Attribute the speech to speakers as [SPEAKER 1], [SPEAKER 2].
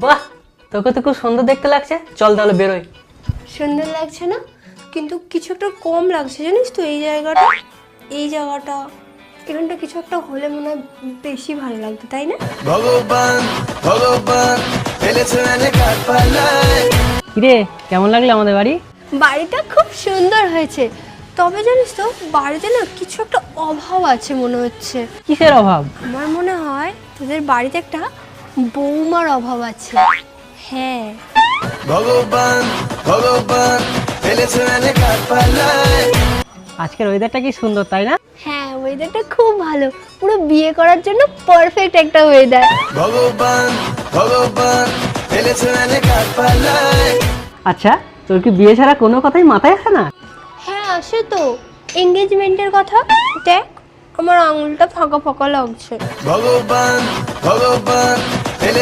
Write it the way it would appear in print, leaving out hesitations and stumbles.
[SPEAKER 1] বাহ, তোকে তো খুব সুন্দর দেখতে লাগছে, চল তাহলে বেরোই।
[SPEAKER 2] সুন্দর লাগছে না, কিন্তু কিছু একটা কম লাগছে জানিস তো। এই জায়গাটা এখানটা কিছু একটা হলে মনে হয় বেশি ভালো লাগতো, তাই না?
[SPEAKER 3] ভগবান ভগবান ফেলেছে কাঠ পাল্লায়।
[SPEAKER 1] কিরে, কেমন লাগলো আমাদের বাড়ি?
[SPEAKER 2] বাড়িটা খুব সুন্দর হয়েছে, তবে জানিস তো বাড়িতে না কিছু একটা অভাব আছে মনে হচ্ছে।
[SPEAKER 1] কিসের অভাব?
[SPEAKER 2] আমার মনে হয় তোদের বাড়িতে একটা বৌমার অভাব আছে। হ্যাঁ,
[SPEAKER 3] ভগবান ভগবান ফেলেছে কাঠ পাল্লায়।
[SPEAKER 1] আজকের ওয়েদারটা কি সুন্দর, তাই না?
[SPEAKER 2] হ্যাঁ, ওয়েদারটা খুব ভালো, পুরো বিয়ে করার জন্য পারফেক্ট একটা ওয়েদার।
[SPEAKER 3] ভগবান ভগবান ফেলেছে কাঠ পাল্লায়।
[SPEAKER 1] আচ্ছা, তোর কি বিয়ে ছাড়া কোনো কথাই মাথায় আসে না?
[SPEAKER 2] হ্যাঁ আসে তো, এঙ্গেজমেন্টের কথা। দেখ আমার আঙুলটা ফাঁকা ফাঁকা লাগছে।
[SPEAKER 3] ভগবান ভগবান